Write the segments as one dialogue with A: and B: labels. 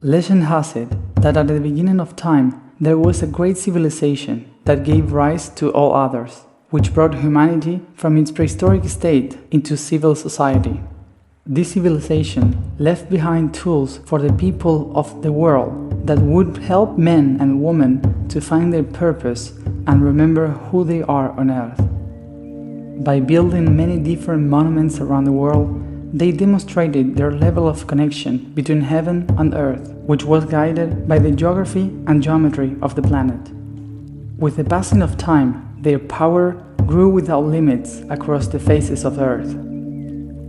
A: Legend has it that at the beginning of time there was a great civilization that gave rise to all others, which brought humanity from its prehistoric state into civil society. This civilization left behind tools for the people of the world that would help men and women to find their purpose and remember who they are on earth. By building many different monuments around the world, they demonstrated their level of connection between heaven and earth, which was guided by the geography and geometry of the planet. With the passing of time, their power grew without limits across the faces of earth.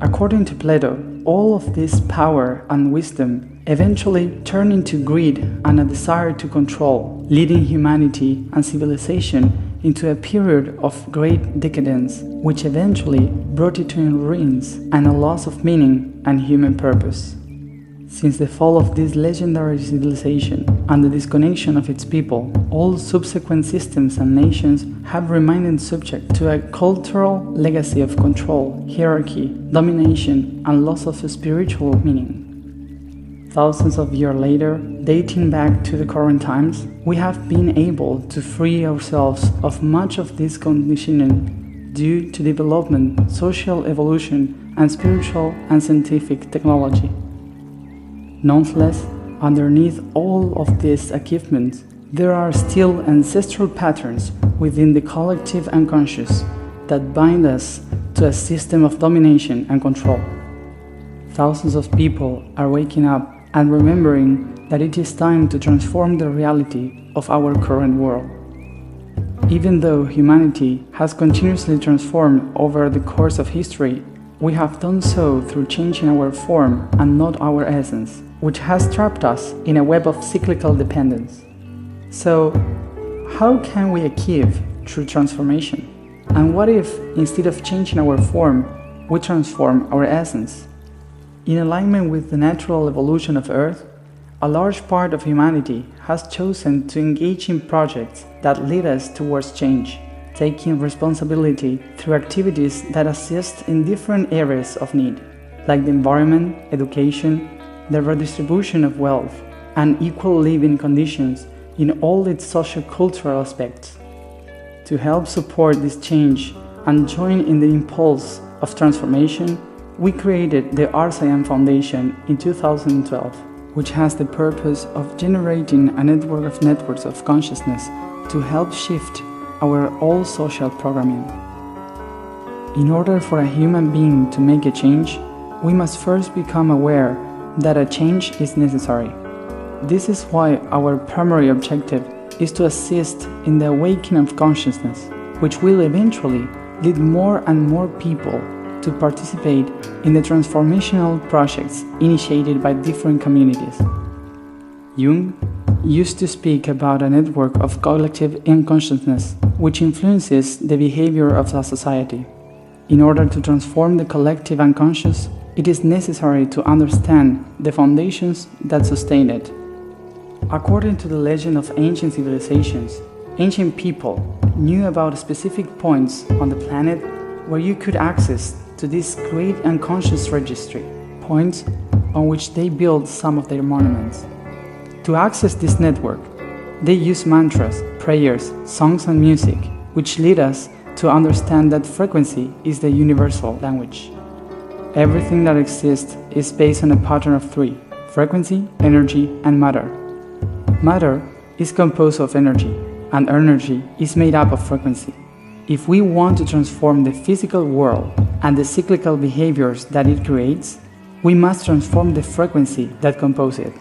A: According to Plato, all of this power and wisdom eventually turned into greed and a desire to control, leading humanity and civilization into a period of great decadence, which eventually brought it to ruins and a loss of meaning and human purpose. Since the fall of this legendary civilization and the disconnection of its people, all subsequent systems and nations have remained subject to a cultural legacy of control, hierarchy, domination, and loss of spiritual meaning. Thousands of years later, dating back to the current times, we have been able to free ourselves of much of this conditioning due to development, social evolution, and spiritual and scientific technology. Nonetheless, underneath all of these achievements, there are still ancestral patterns within the collective unconscious that bind us to a system of domination and control. Thousands of people are waking up and remembering that it is time to transform the reality of our current world. Even though humanity has continuously transformed over the course of history, we have done so through changing our form and not our essence, which has trapped us in a web of cyclical dependence. So, how can we achieve true transformation? And what if, instead of changing our form, we transform our essence? In alignment with the natural evolution of Earth, a large part of humanity has chosen to engage in projects that lead us towards change, taking responsibility through activities that assist in different areas of need, like the environment, education, the redistribution of wealth, and equal living conditions in all its socio-cultural aspects. To help support this change and join in the impulse of transformation, we created the RSIM Foundation in 2012, which has the purpose of generating a network of networks of consciousness to help shift our all social programming. In order for a human being to make a change, we must first become aware that a change is necessary. This is why our primary objective is to assist in the awakening of consciousness, which will eventually lead more and more people to participate in the transformational projects initiated by different communities. Jung used to speak about a network of collective unconsciousness which influences the behavior of a society. In order to transform the collective unconscious, it is necessary to understand the foundations that sustain it. According to the legend of ancient civilizations, ancient people knew about specific points on the planet where you could access to this great unconscious registry, points on which they built some of their monuments. To access this network, they use mantras, prayers, songs and music, which lead us to understand that frequency is the universal language. Everything that exists is based on a pattern of three: frequency, energy, and matter. Matter is composed of energy, and energy is made up of frequency. If we want to transform the physical world and the cyclical behaviors that it creates, we must transform the frequency that composes it.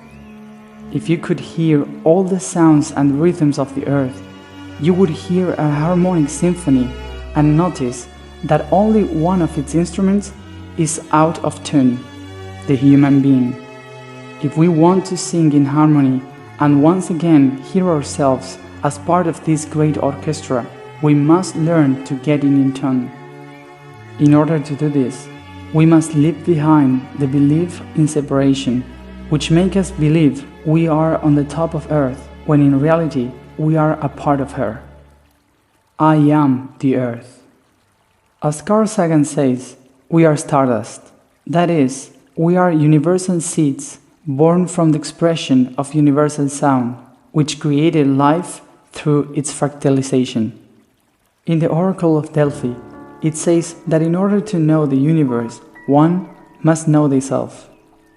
A: If you could hear all the sounds and rhythms of the earth, you would hear a harmonic symphony and notice that only one of its instruments is out of tune: the human being. If we want to sing in harmony and once again hear ourselves as part of this great orchestra, we must learn to get in tune. In order to do this, we must leave behind the belief in separation, which makes us believe we are on the top of Earth, when in reality we are a part of her. I am the Earth. As Carl Sagan says, we are stardust. That is, we are universal seeds born from the expression of universal sound, which created life through its fractalization. In the Oracle of Delphi, it says that in order to know the universe, one must know the self.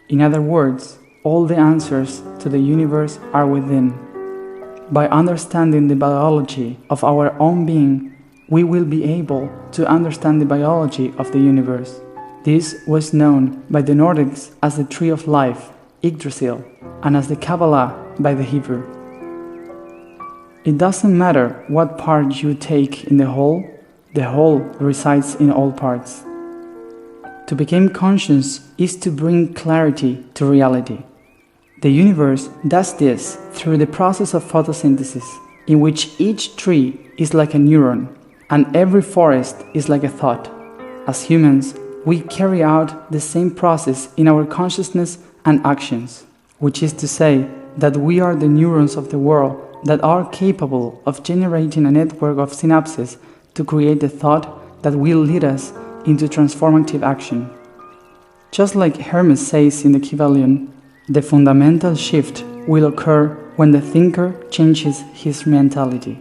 A: In other words, all the answers to the universe are within. By understanding the biology of our own being, we will be able to understand the biology of the universe. This was known by the Nordics as the Tree of Life, Yggdrasil, and as the Kabbalah by the Hebrew. It doesn't matter what part you take in the whole resides in all parts. To become conscious is to bring clarity to reality. The universe does this through the process of photosynthesis, in which each tree is like a neuron, and every forest is like a thought. As humans, we carry out the same process in our consciousness and actions, which is to say that we are the neurons of the world that are capable of generating a network of synapses to create the thought that will lead us into transformative action. Just like Hermes says in the Kybalion, the fundamental shift will occur when the thinker changes his mentality.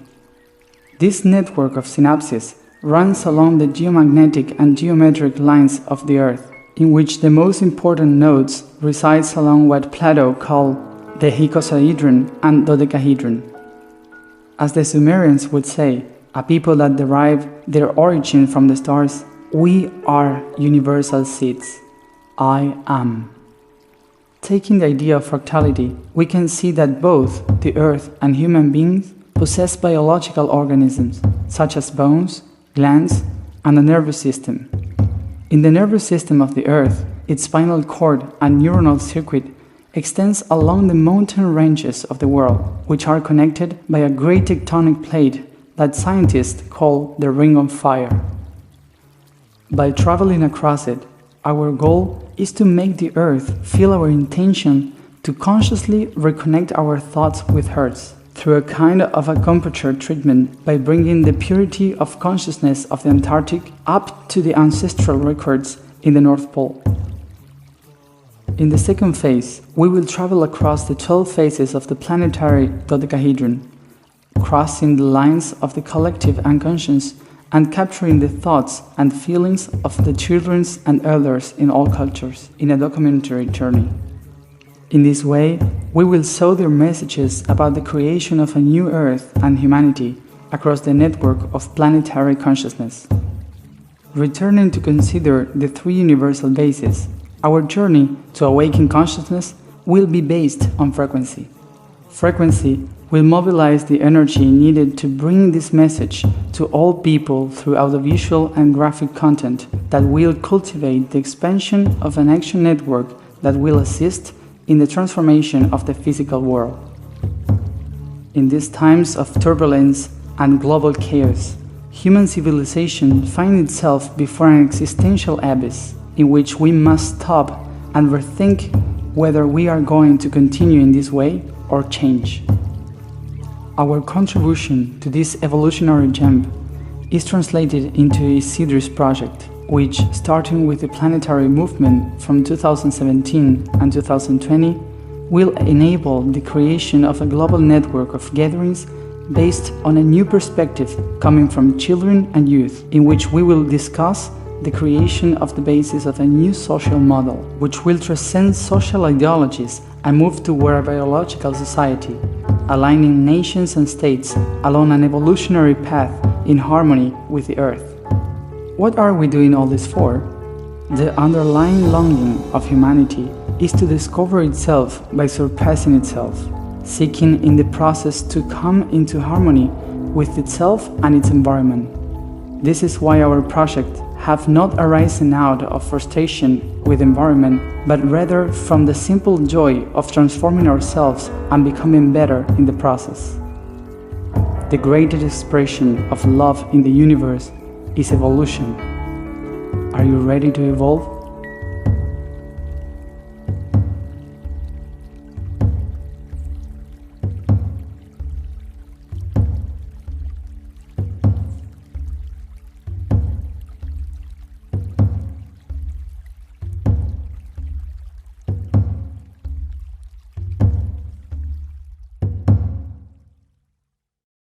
A: This network of synapses runs along the geomagnetic and geometric lines of the Earth, in which the most important nodes resides along what Plato called the icosahedron and dodecahedron. As the Sumerians would say, a people that derive their origin from the stars, we are universal seeds. I am. Taking the idea of fractality, we can see that both the Earth and human beings possess biological organisms, such as bones, glands, and a nervous system. In the nervous system of the Earth, its spinal cord and neuronal circuit extends along the mountain ranges of the world, which are connected by a great tectonic plate that scientists call the Ring of Fire. By traveling across it, our goal is to make the Earth feel our intention to consciously reconnect our thoughts with hers through a kind of acupuncture treatment by bringing the purity of consciousness of the Antarctic up to the ancestral records in the North Pole. In the second phase, we will travel across the 12 phases of the planetary dodecahedron, crossing the lines of the collective unconscious and capturing the thoughts and feelings of the children and elders in all cultures in a documentary journey. In this way, we will sow their messages about the creation of a new Earth and humanity across the network of planetary consciousness. Returning to consider the three universal bases, our journey to awaken consciousness will be based on frequency. Frequency will mobilize the energy needed to bring this message to all people through audiovisual and graphic content that will cultivate the expansion of an action network that will assist in the transformation of the physical world. In these times of turbulence and global chaos, human civilization finds itself before an existential abyss in which we must stop and rethink whether we are going to continue in this way or change. Our contribution to this evolutionary jump is translated into a Isidris project, which, starting with the planetary movement from 2017 and 2020, will enable the creation of a global network of gatherings based on a new perspective coming from children and youth, in which we will discuss the creation of the basis of a new social model, which will transcend social ideologies and move toward a biological society, aligning nations and states along an evolutionary path in harmony with the Earth. What are we doing all this for? The underlying longing of humanity is to discover itself by surpassing itself, seeking in the process to come into harmony with itself and its environment. This is why our project have not arisen out of frustration with environment, but rather from the simple joy of transforming ourselves and becoming better in the process. The greatest expression of love in the universe is evolution. Are you ready to evolve?